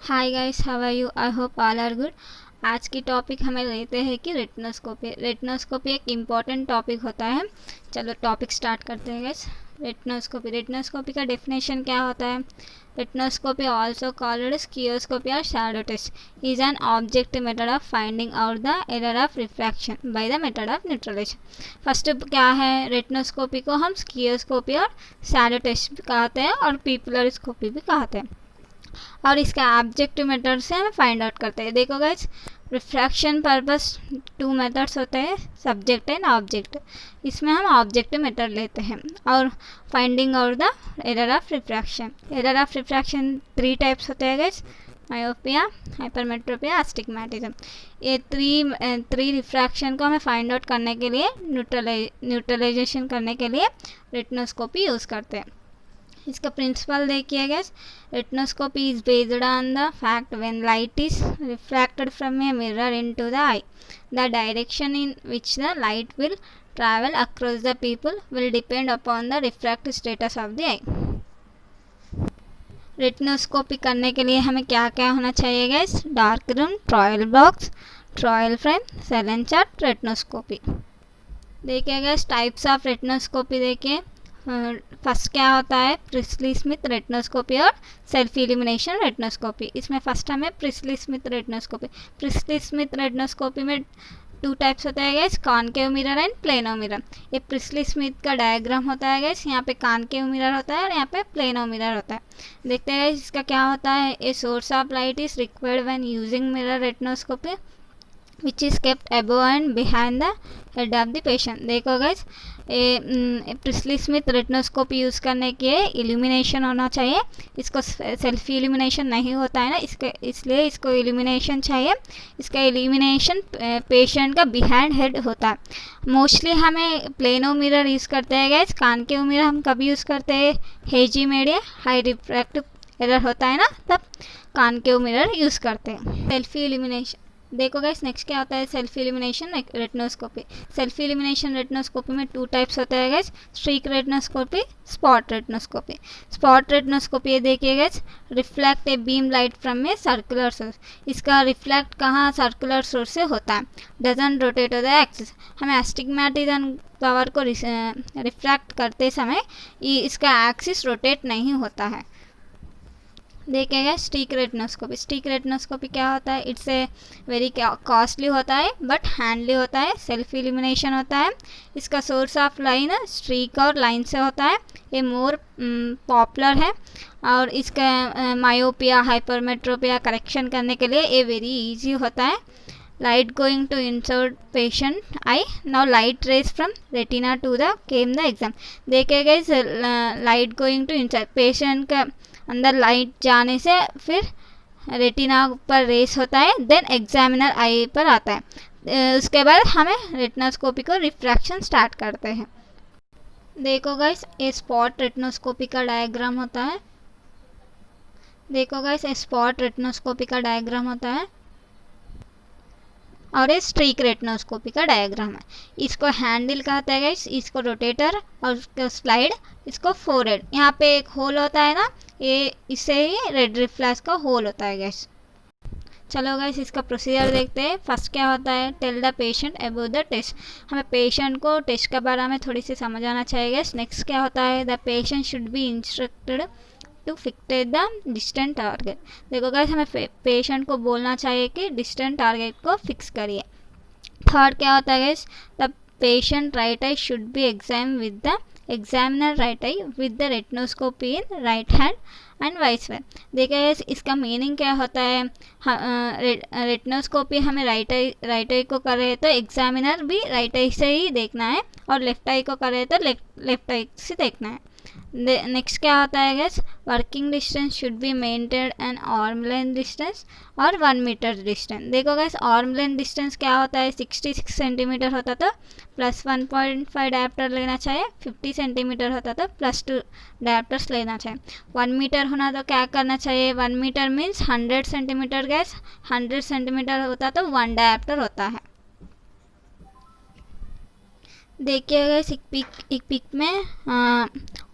Hi guys, how are you? I hope all are good. आज की topic हमें लेते हैं कि रेटिनोस्कोपी। रेटिनोस्कोपी एक इम्पॉर्टेंट टॉपिक होता है। चलो टॉपिक स्टार्ट करते हैं गाइस। रेटिनोस्कोपी का डेफिनेशन क्या होता है? रेटिनोस्कोपी, ऑल्सो कॉल्ड स्कियोस्कोपी और shadow test, is an objective method of finding out the error of refraction by the method of neutralization. First क्या है? रेटिनोस्कोपी को हम स्कियोस्कोपी और शैडो टेस्ट भी कहते हैं और पिपुलरस्कोपी भी कहते हैं। और इसका ऑब्जेक्टिव मेथड से हम फाइंड आउट करते हैं। देखो guys, refraction purpose two methods होते हैं, सब्जेक्ट एंड ऑब्जेक्ट। इसमें हम ऑब्जेक्टिव मेथड लेते हैं। और finding out the error of refraction. Error of refraction 3 types होते हैं गाइस: मायोपिया, हाइपरमेट्रोपिया, एस्टिग्मेटिज्म। ये थ्री रिफ्रैक्शन को हमें फाइंड आउट करने के लिए, न्यूट्रलाइजेशन करने के लिए रेटिनोस्कोपी यूज़ करते हैं। इसका प्रिंसिपल देखिए guys, retinoscopy is based on the fact when light is refracted from a mirror into the eye, the direction in which the light will travel across the pupil will depend upon the refractive status of the eye. Retinoscopy करने के लिए हमें क्या क्या होना चाहिए guys? Dark room, trial box, trial frame, Snellen chart, retinoscopy. देखिए guys, types of retinoscopy देखिए। फर्स्ट क्या होता है? प्रिस्ली स्मिथ रेटिनोस्कोपी और सेल्फ इल्यूमिनेशन रेटिनोस्कोपी। इसमें फर्स्ट हमें priestly Smith retinoscopy. Priestly Smith retinoscopy में 2 टाइप्स होता है gas, concave mirror and plano mirror. ये प्रिस्ली स्मिथ का डायग्राम होता है गैस। यहाँ पे कॉनकेव मिरर होता है और यहाँ पे प्लेनो मिरर होता है। देखते हैं इसका क्या होता है। A source of light is required when using mirror retinoscopy which is kept above and behind the head of the patient। देखो guys, priestly Smith retinoscopy use करने के इल्यूमिनेशन होना चाहिए। इसको सेल्फ इल्यूमिनेशन नहीं होता है ना, इसलिए इसको इल्यूमिनेशन चाहिए। इसका इल्यूमिनेशन पेशेंट का बिहाइंड हेड होता है। मोस्टली हमें प्लेनो मिरर यूज़ करते हैं गाइस। कॉनकेव मिरर हम कभी यूज़ करते हैं? Hazy media, high refractive error होता है ना, तब कॉनकेव मिरर यूज़ करते हैं। सेल्फ इल्यूमिनेशन देखो गाइस, नेक्स्ट क्या होता है? Self illumination retinoscopy. Self illumination retinoscopy में 2 टाइप्स होते हैं guys, streak retinoscopy, spot retinoscopy. Spot retinoscopy ये देखिए guys, reflect a beam light from a circular source. इसका रिफ्लेक्ट कहाँ? सर्कुलर सोर्स से होता है। Doesn't rotate the axis. हमें एस्टिग्मेटिज्म पावर को रिफ्रैक्ट करते समय इसका एक्सिस रोटेट नहीं होता है। देखिएगा स्टिक रेटिनोस्कोपी। स्टिक रेटिनोस्कोपी क्या होता है? इट्स ए वेरी कॉस्टली होता है बट हैंडली होता है। सेल्फ इल्यूमिनेशन होता है। इसका सोर्स ऑफ लाइन स्ट्रीक और लाइन से होता है। ये मोर पॉपुलर है और इसका मायोपिया, हाइपरमेट्रोपिया करेक्शन करने के लिए ये वेरी इजी होता है। Light going to insert patient eye. Now light rays from retina to the came the exam. देखिएगा इस light going to insert, patient का अंदर लाइट जाने से फिर रेटिना पर रेस होता है, देन एग्जामिनर आई पर आता है। उसके बाद हमें रेटिनोस्कोपी को रिफ्रैक्शन स्टार्ट करते हैं। देखो गाइस, ये स्पॉट रेटिनोस्कोपी का डायग्राम होता है। देखो गाइस, ये स्पॉट रेटिनोस्कोपी का डायग्राम होता है और ये स्ट्रीक रेटिनोस्कोपी का डायग्राम है। इसको हैंडल कहते हैं गाइस, इसको रोटेटर और उसको स्लाइड, इसको फोरहेड। यहाँ पे एक होल होता है ना, ये इससे ही रेड रिफ्लेक्स का होल होता है गाइस। चलो गाइस, इसका प्रोसीजर देखते हैं। फर्स्ट क्या होता है? Tell the patient about the test. हमें पेशेंट को टेस्ट के बारे में थोड़ी सी समझ आना चाहिए गाइस। नेक्स्ट क्या होता है? The patient should be instructed to fixate the distant target. देखो गाइस, हमें पेशेंट को बोलना चाहिए कि डिस्टेंट टारगेट को फिक्स करिए। थर्ड क्या होता है guys? The patient right eye should be exam with the examiner right eye with the retinoscopy in right hand and vice versa. देखिए इसका मीनिंग क्या होता है? रेटिनोस्कोपी हमें राइट आई को कर रहे तो एग्जामिनर भी राइट आई से ही देखना है और लेफ्ट आई को कर रहे तो लेफ्ट आई से देखना है। नेक्स्ट क्या होता है gas? Working distance should be maintain an arm length distance और 1 मीटर डिस्टेंस। देखो गैस, आर्म लेंथ डिस्टेंस क्या होता है? 66 सेंटीमीटर होता तो प्लस 1.5 डायप्टर लेना चाहिए। 50 सेंटीमीटर होता तो प्लस 2 डायप्टर्स लेना चाहिए। 1 मीटर होना तो क्या करना चाहिए? 1 metre means 100 centimetre guys. 100 centimetre होता तो 1 डायप्टर होता है। देखिएगा इस एक पिक में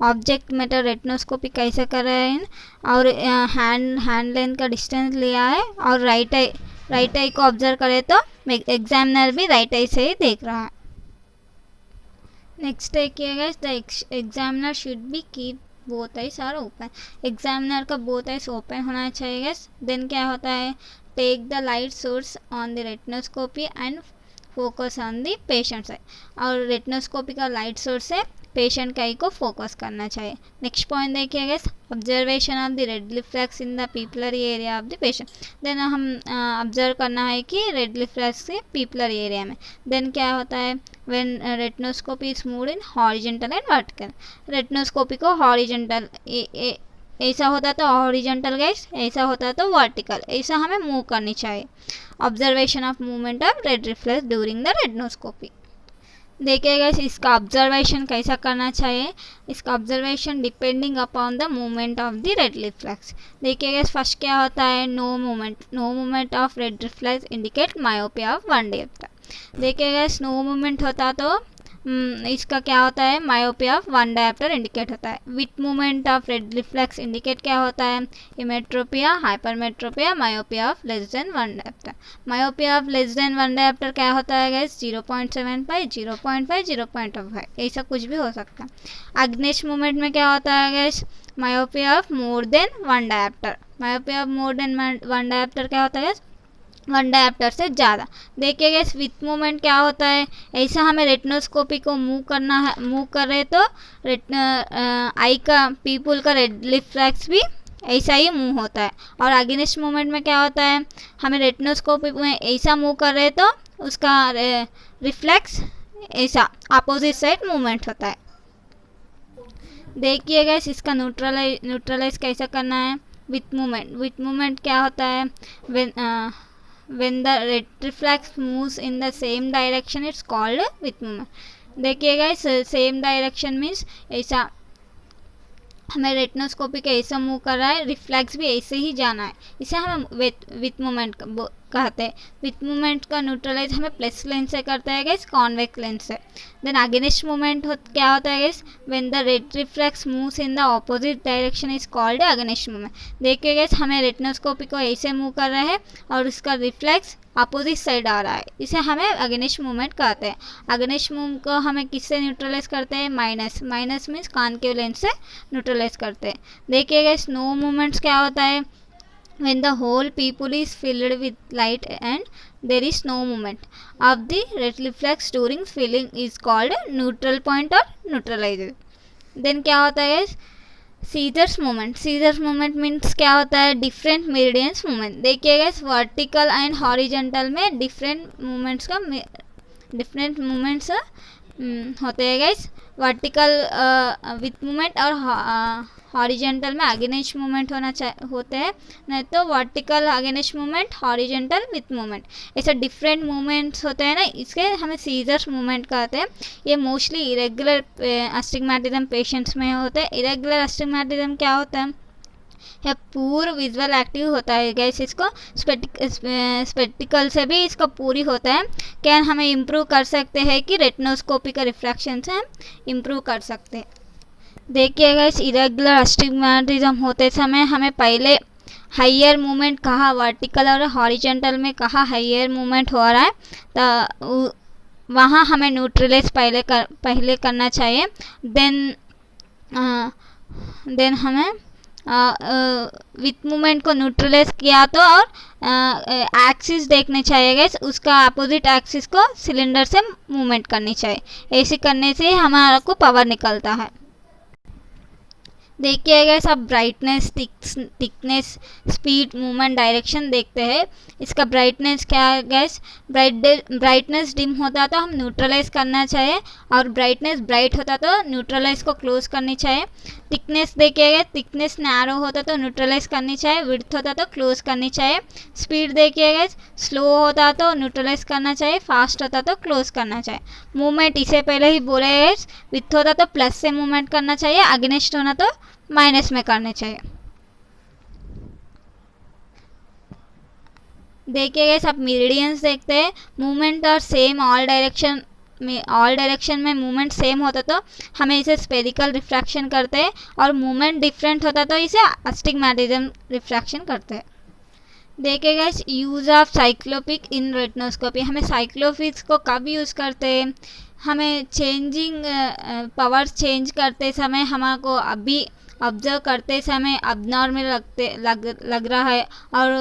ऑब्जेक्ट मेटर रेटिनोस्कोपी कैसे कर रहे हैं और हैंड लेंथ का डिस्टेंस लिया है और राइट आई को ऑब्जर्व करें तो एग्जामिनर भी राइट आई से ही देख रहा है। नेक्स्ट देखिएगा the examiner should be keep both eyes are open. Examiner का बोथ आइज ओपन होना चाहिए। देन क्या होता है, take the light source on the retinoscopy and focus on the patient eye. और रेटिनोस्कोपी का लाइट सोर्स है, पेशेंट का आई को फोकस करना चाहिए। नेक्स्ट पॉइंट देखिएगा observation of the red reflex in the pupillary area of the patient. Then हम observe करना है कि रेड रिफ्लेक्स के पीपलरी एरिया में। देन क्या होता है, when retinoscopy is moved in horizontal and vertical. Retinoscopy को हॉरिजॉन्टल ऐसा होता तो हॉरिजॉन्टल गाइस, ऐसा होता तो वर्टिकल, ऐसा हमें मूव करनी चाहिए। Observation of movement of red reflex during the retinoscopy. देखिएगा इसका ऑब्जर्वेशन कैसा करना चाहिए। इसका observation depending upon the movement of the red reflex. देखिएगा फर्स्ट क्या होता है, no movement of red reflex indicate myopia of 1 dioptre. देखिएगा नो मूवमेंट होता तो इसका क्या होता है, मायोपिया ऑफ 1 डायप्टर इंडिकेट होता है। With movement of red reflex indicate क्या होता है, emmetropia, hypermetropia, myopia of less than 1 diopter. Myopia of less than 1 diopter क्या होता है गाइस, 0.75, 0.5, 0.5, ऐसा कुछ भी हो सकता है। अग्निश मूवमेंट में क्या होता है guys, myopia of more than 1 diopter. Myopia of more than 1 diopter क्या होता है, 1 डायप्टर से ज़्यादा। देखिएगा विथ मूवमेंट क्या होता है, ऐसा हमें रेटिनोस्कोपी को मूव करना है, मूव कर रहे तो आई का पीपल का रेड रिफ्लेक्स भी ऐसा ही मूव होता है। और अगेंस्ट मूवमेंट में क्या होता है, हमें रेटिनोस्कोपी में ऐसा मूव कर रहे तो उसका रिफ्लेक्स ऐसा अपोजिट साइड मूवमेंट होता है। देखिएगा इसका न्यूट्रलाइज कैसा करना है, विथ मूवमेंट क्या होता है, when the red reflex moves in the same direction it's called with movement। देखिएगा सेम डायरेक्शन मीन्स ऐसा हमें रेटिनोस्कोपी का ऐसा मूव कर रहा है, रिफ्लेक्स भी ऐसे ही जाना है, इसे हम विथ मूवमेंट कहते हैं। विथ मूवमेंट का न्यूट्रलाइज हमें प्लस लेंस से करता है गाइस, कॉन्वेक्स लेंस से। देन अगेंस्ट मूवमेंट क्या होता है guys, when the red reflex moves in the opposite direction is called against movement. देखिए गाइस हमें रेटिनोस्कोपी को ऐसे मूव कर रहा है और उसका रिफ्लेक्स अपोजिट साइड आ रहा है, इसे हमें अगेंस्ट मूवमेंट कहते हैं। अगेंस्ट मूव को हमें किससे न्यूट्रलाइज करते हैं, माइनस मीन्स कॉन्केव लेंस से न्यूट्रलाइज करते हैं। देखिए गाइस नो मूवमेंट्स क्या होता है, when the whole pupil is filled with light and there is no movement of the red reflex during filling is called neutral point or neutralizer। then क्या होता है सीजर्स मूवमेंट मीन्स क्या होता है, different meridians movement. देखिएगा vertical and horizontal में different movements होते हैं गाइस। वर्टिकल विथ मूवमेंट और हॉरिजॉन्टल में अगेंस्ट मूवमेंट होते हैं, नहीं तो vertical against movement, horizontal with movement, ऐसे डिफरेंट मूवमेंट्स होते हैं ना, इसके हमें सीजर्स मूवमेंट कहते हैं। ये मोस्टली इरेगुलर अस्टिग्मेटिज्म पेशेंट्स में होते हैं। इरेगुलर अस्टिग्मेटिज्म क्या होता है, यह पूर्ण विजुअल एक्टिव होता है गैस, इसको स्पेक्टिकल से भी इसका पूरी होता है। क्या हमें इम्प्रूव कर सकते हैं कि रेटिनोस्कोपी का रिफ्रैक्शन से हम इम्प्रूव कर सकते हैं। देखिएगा इस इरेगुलर अस्टिग्मेटिज्म होते समय हमें पहले हाइयर मूवमेंट कहाँ वर्टिकल और हॉरिजॉन्टल में कहाँ हाइयर मूवमेंट हो रहा है, तो वहाँ हमें न्यूट्रलाइज पहले करना चाहिए। देन हमें विथ मूवमेंट को न्यूट्रलाइज किया तो और एक्सिस देखने चाहिए, उसका अपोजिट एक्सिस को सिलेंडर से मूवमेंट करनी चाहिए। ऐसे करने से हमारा को पावर निकलता है। देखिएगा सब brightness, thickness, speed, movement, direction देखते हैं। इसका ब्राइटनेस क्या है गैस, ब्राइटनेस डिम होता तो हम न्यूट्रलाइज करना चाहिए और ब्राइटनेस ब्राइट होता तो न्यूट्रलाइज को क्लोज करनी चाहिए। थिकनेस देखिएगा, थिकनेस नैरो होता तो न्यूट्रलाइज करनी चाहिए, विड्थ होता तो क्लोज करनी चाहिए। स्पीड देखिएगा, स्लो होता तो न्यूट्रलाइज करना चाहिए, फास्ट होता तो क्लोज करना चाहिए। मूवमेंट इसे पहले ही बोले है, विथ होता तो प्लस से मूवमेंट करना चाहिए, अगेंस्ट होना तो माइनस में करने चाहिए। देखिएगा सब मेरिडियंस देखते हैं। मूवमेंट और same all direction all direction में मूवमेंट सेम होता तो हमें इसे स्पेरिकल रिफ्रैक्शन करते हैं, और मूवमेंट डिफरेंट होता तो इसे अस्टिग्मेटिज्म रिफ्रैक्शन करते हैं। देखिए guys, use of cycloplegic in retinoscopy. हमें साइक्लोपिक्स को कब यूज़ करते हैं? हमें चेंजिंग पावर्स चेंज करते समय हमको अभी ऑब्जर्व करते समय अबनॉर्मल लग रहा है और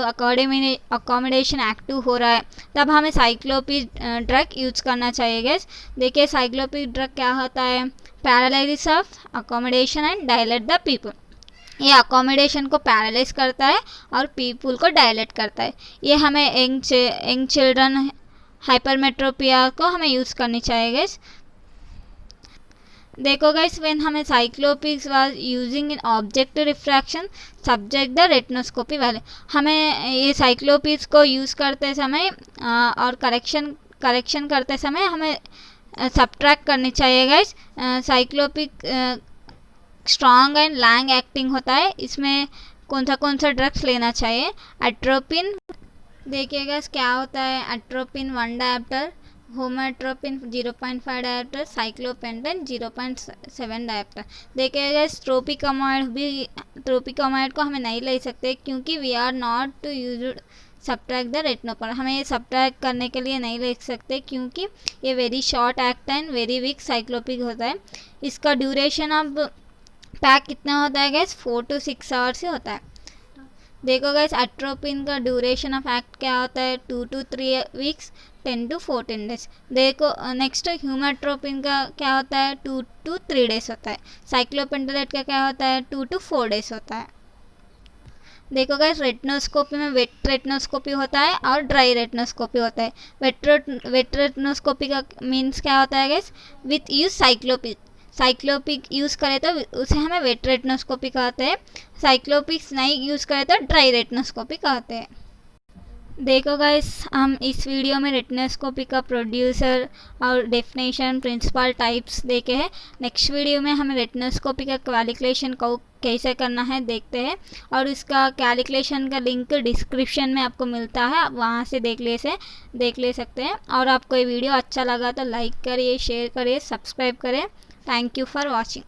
अकोमोडेशन एक्टिव हो रहा है, तब हमें साइक्लोपिक ड्रग यूज करना चाहिए गैस। देखिए साइक्लोपिक ड्रग क्या होता है? Paralysis of accommodation and dilate the people. ये अकोमोडेशन को पैरालाइज करता है और पीपल को डायलेट करता है। ये हमें यंग चिल्ड्रन हाइपरमेट्रोपिया को हमें यूज़ करनी चाहिए गैस। देखो गाइस, व्हेन हमें cycloplegics was using in objective refraction subject the retinoscopy वाले, हमें ये साइक्लोपिक्स को यूज़ करते समय और करेक्शन करते समय हमें सब्ट्रैक्ट करनी चाहिए guys. Cycloplegic strong and long acting होता है, इसमें कौन सा ड्रग्स लेना चाहिए? एट्रोपिन। देखिएगा क्या होता है? Atropine 1 diopter, homatropine 0.5 diopter, cyclopentolate 0.7 diopter. देखिएगा ट्रोपिकोमाइड को हमें नहीं ले सकते क्योंकि we are not to use subtract the retinopathy. हमें ये सब्ट्रैक्ट करने के लिए नहीं ले सकते क्योंकि ये very short act and very weak cycloplegic होता है। इसका ड्यूरेशन ऑफ पैक कितना होता है गैस? 4 to 6 आवर्स ही होता है। देखो गैस, एट्रोपिन का ड्यूरेशन ऑफ एक्ट क्या होता है? 2 to 3 वीक्स, 10 to 14 डेज। देखो नेक्स्ट ह्यूमेट्रोपिन का क्या होता है? 2 to 3 डेज होता है। साइक्लोपेंटेलेट का क्या होता है? 2 to 4 डेज होता है। देखो गाइस, रेटिनोस्कोपी में वेट रेटिनोस्कोपी होता है और ड्राई रेटिनोस्कोपी होता है। वेट रेटिनोस्कोपी का मीन्स क्या होता है गाइस? विथ यूज साइक्लोपिक यूज़ करें तो उसे हमें वेट रेटिनोस्कोपी कहते हैं। साइक्लोपिक्स नहीं यूज़ करें तो ड्राई रेटिनोस्कोपी कहते हैं। देखो गाइस, हम इस वीडियो में रेटिनोस्कोपी का प्रोड्यूसर और डेफिनेशन, प्रिंसिपल टाइप्स देखे हैं। नेक्स्ट वीडियो में हमें रेटिनोस्कोपी का कैलकुलेशन को कैसे करना है देखते हैं, और इसका कैलकुलेशन का लिंक डिस्क्रिप्शन में आपको मिलता है, आप वहाँ से देख ले सकते हैं। और आपको ये वीडियो अच्छा लगा तो लाइक करिए, शेयर करिए, सब्सक्राइब करें। Thank you for watching.